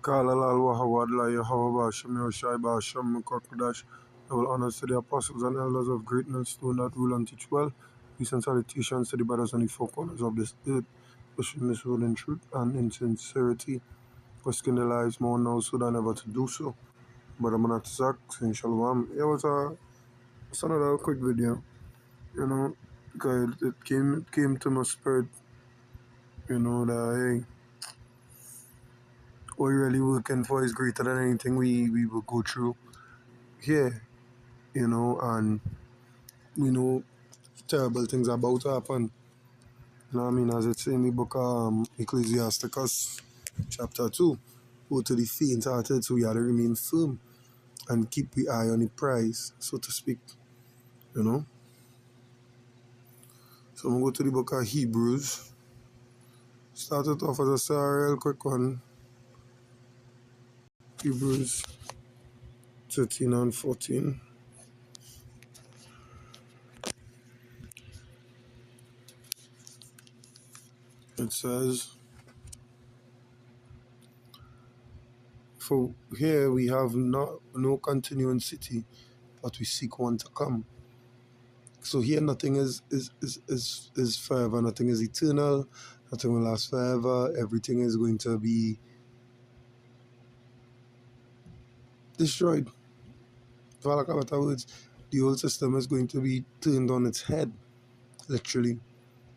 قال الله وهو لا يهوى Basham Yoshai Basham Kokodash. I will honor to the apostles and elders of greatness, do not rule and teach well. Peace and salutations to the brothers on the four corners of this earth, pushing this world in truth and in sincerity, risking their lives more now so than ever to do so. But I'm not Zach, saying Shalom. It was another quick video, because it came to my spirit, that hey, what we're really working for is greater than anything we will go through here, and we know terrible things are about to happen. You know what I mean? As it's in the book Ecclesiasticus chapter 2, go to the faint-hearted, so we have to remain firm and keep the eye on the prize, so to speak, So I'm going to go to the book of Hebrews. Start it off as a real quick one. Hebrews 13 and 14. It says, for here we have no continuing city, but we seek one to come. So here nothing is forever, nothing is eternal, nothing will last forever, everything is going to be destroyed. For lack of better words, the whole system is going to be turned on its head, literally.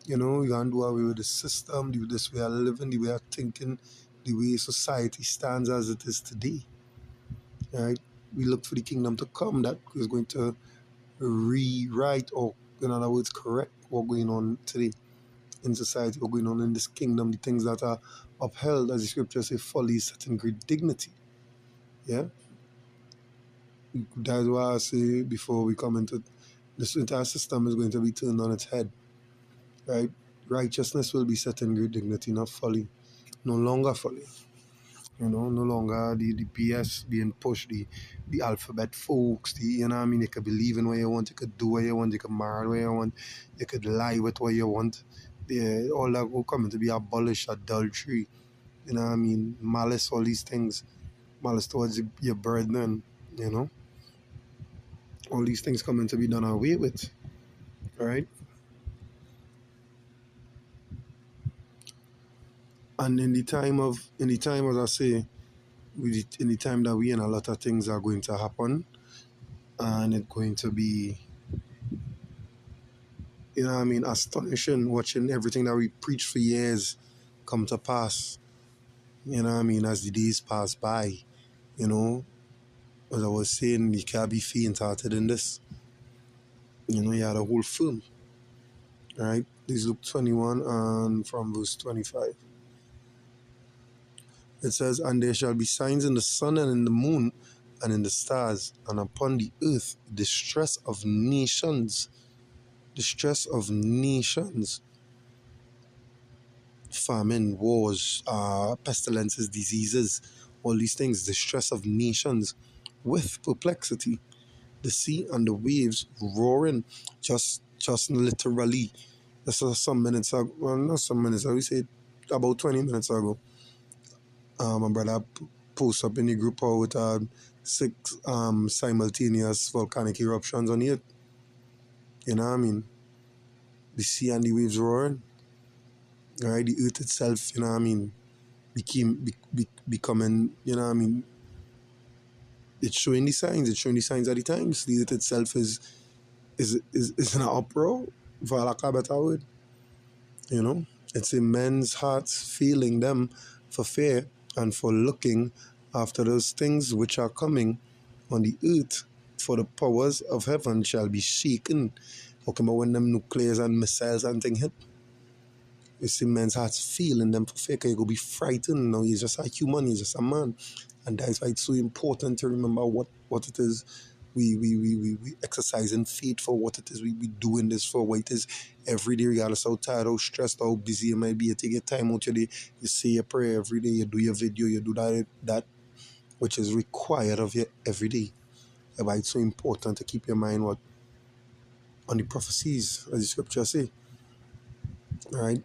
You can't do away with the system, this way of living, the way of thinking, the way society stands as it is today. Right? We look for the kingdom to come that is going to rewrite, or in other words, correct what's going on today in society, what's going on in this kingdom, the things that are upheld, as the scriptures say, folly, set in great dignity. Yeah? That's why I say before we come into this entire system is going to be turned on its head. Right? Righteousness will be set in great dignity, not folly. No longer folly. No longer the BS being pushed, the alphabet folks, you could believe in what you want, you could do what you want, you could marry what you want, you could lie with what you want. All that will come to be abolished, adultery, malice, all these things, malice towards your brethren, all these things coming to be done away with, right? And in the time, as I say, in the time that we in, a lot of things are going to happen, and it's going to be, astonishing watching everything that we preached for years come to pass, as the days pass by, as I was saying, you can't be faint-hearted in this, you had a whole film, right? This is Luke 21 and from verse 25. It says, and there shall be signs in the sun and in the moon and in the stars, and upon the earth distress of nations, famine, wars, pestilences, diseases, all these things, distress of nations with perplexity, the sea and the waves roaring, just literally. This is some minutes ago, well, not some minutes ago, we said about 20 minutes ago. My brother posted up in the group with 6 simultaneous volcanic eruptions on it. The sea and the waves roaring. Right, the earth itself, becoming, it's showing the signs of the times. The earth itself is in an uproar, for lack of a better word. It's in men's hearts failing them for fear and for looking after those things which are coming on the earth, for the powers of heaven shall be shaken. Talking about when them nuclears and missiles and things hit. You see men's hearts feeling them for fear, because you go be frightened. Now you're just a human, you're just a man. And that's why it's so important to remember what it is we exercise in faith for, what it is we doing this for, what it is every day, regardless how tired, how stressed, how busy you might be. You take your time out your day, you say your prayer every day, you do your video, you do that which is required of you every day. That's why it's so important to keep your mind on the prophecies, as the scripture say. All right?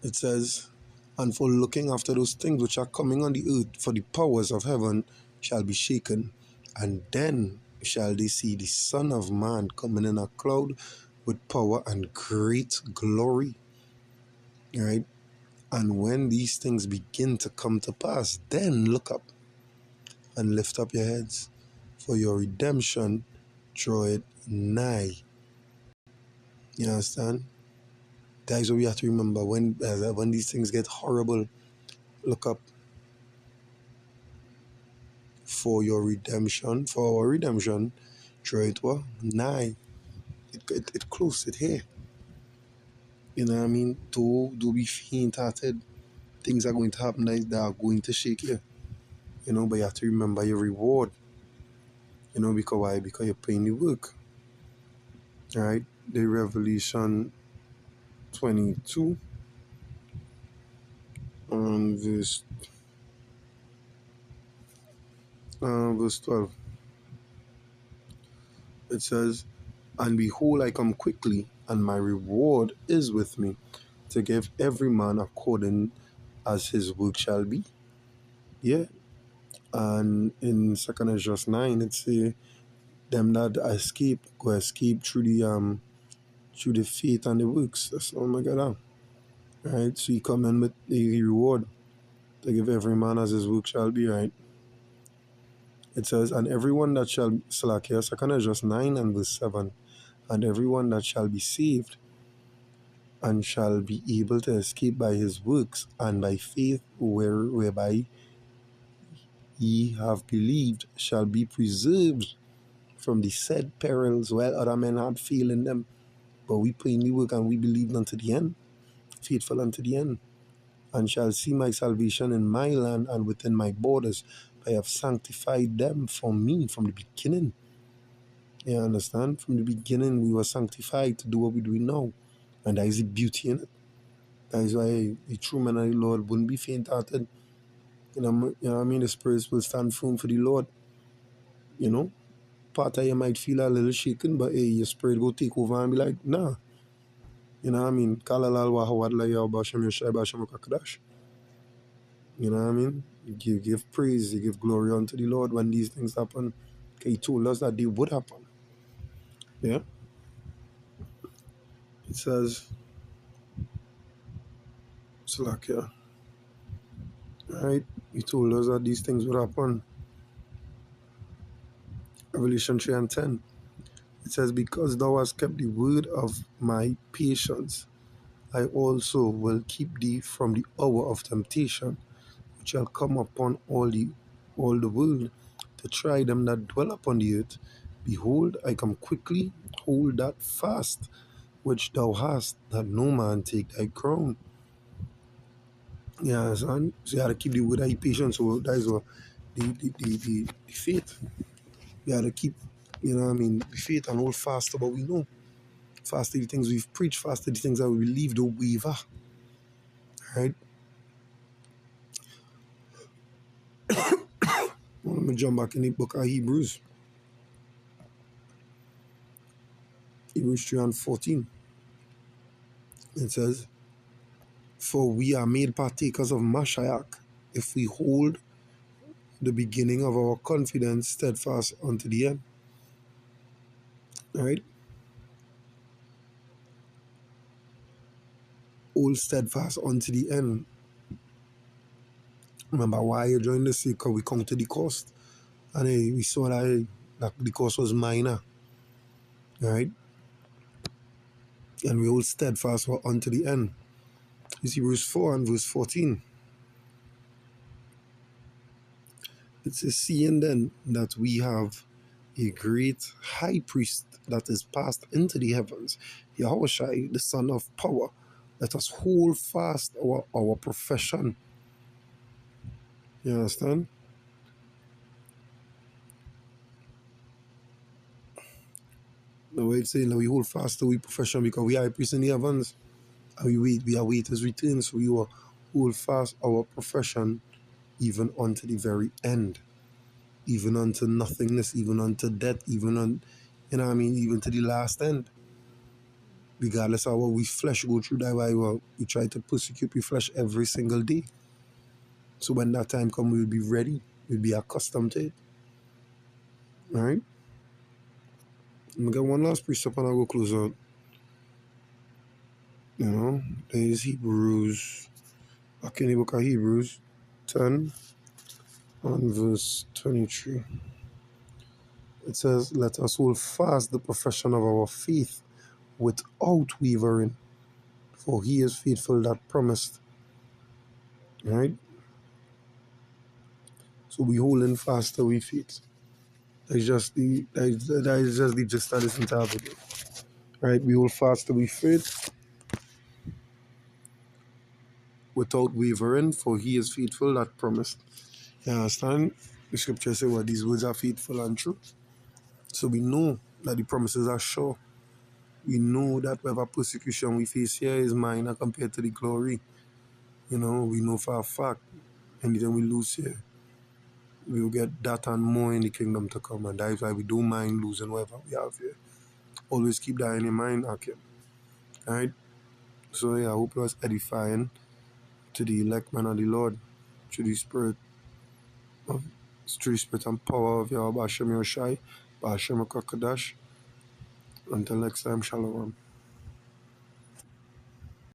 It says, and for looking after those things which are coming on the earth, for the powers of heaven shall be shaken. And then shall they see the Son of Man coming in a cloud with power and great glory. Right? And when these things begin to come to pass, then look up and lift up your heads, for your redemption draweth nigh. You understand? That is what we have to remember. When these things get horrible, look up, for your redemption, for our redemption draweth what? Nigh. It close, it here. You know what I mean? Do be faint-hearted. Things are going to happen that are going to shake you. You know, but you have to remember your reward. You know, because why? Because you're paying the work. Right? The Revelation 22 verse verse 12. It says, "And behold, I come quickly, and my reward is with me, to give every man according as his work shall be." Yeah. And in 2 Ezra 9, it say, "Them that escape go escape through the faith and the works." That's, oh my God. Right? So you come in with the reward to give every man as his work shall be, right? It says, "And everyone that shall slack here," 2 Ezra 9 and verse 7, "and everyone that shall be saved and shall be able to escape by his works and by faith whereby ye have believed shall be preserved from the said perils, while other men had failed in them. But we plainly work and we believed unto the end, faithful unto the end, and shall see my salvation in my land and within my borders. I have sanctified them for me from the beginning." You understand? From the beginning we were sanctified to do what we do now. And that is the beauty in it. That is why the true man of the Lord wouldn't be faint-hearted. You know what I mean? The spirits will stand firm for the Lord. You know? Part of you might feel a little shaken, but hey, your spirit will take over and be like, nah. You know what I mean? Kalalal wahawad la ya basham yashai basham kakadash. You know what I mean? You give praise, you give glory unto the Lord when these things happen. Okay, he told us that they would happen. Yeah? It says, Salakia. Right? He told us that these things would happen. Revelation 3 and 10. It says, "Because thou hast kept the word of my patience, I also will keep thee from the hour of temptation, which shall come upon all the world, to try them that dwell upon the earth. Behold, I come quickly, hold that fast which thou hast, that no man take thy crown." Yeah, son. So you have to keep the word of patience. So that is what the faith. You have to keep, you know what I mean, the faith and hold fast to what we know. Fast to the things we've preached, fast to the things that we believe, don't waver. Right? Well, let me jump back in the book of Hebrews. Hebrews 3 and 14. It says, "For we are made partakers of Mashiach, if we hold the beginning of our confidence steadfast unto the end." Right? Hold steadfast unto the end. Remember why you joined the sea? Because we come to the cost. And we saw that the cost was minor. Right? And we hold steadfast unto the end. You see verse 4 and verse 14. It says, "Seeing then that we have a great high priest that is passed into the heavens, Yahushua, the Son of power, let us hold fast our profession." You understand? The way it's saying that we hold fast to our profession because we are a priest in the heavens. And we await his return, so we will hold fast our profession even unto the very end. Even unto nothingness, even unto death, even on, you know what I mean, even to the last end. regardless of what we flesh go through, that why we try to persecute we flesh every single day. So when that time comes, we'll be ready. We'll be accustomed to it. All right? I'm going to get one last precept and I'll go close out. You know, there is Hebrews, back in the book of Hebrews 10 and verse 23. It says, let us hold fast the profession of our faith without wavering, for he is faithful that promised. All right? So we holding fast to we faith. That is just the gist of this entire video. Right? We hold fast to we faith without wavering, for he is faithful that promised. You understand? The scripture says well, these words are faithful and true. So we know that the promises are sure. We know that whatever persecution we face here is minor compared to the glory. You know, we know for a fact anything we lose here, we will get that and more in the kingdom to come. And that is why we don't mind losing whatever we have here. Always keep that in your mind, Akim. Alright? So yeah, I hope it was edifying to the elect man of the Lord, through the spirit of through the spirit and power of Yahweh Hashem Yoshai, Hashem Kakadash. Until next time, Shalom.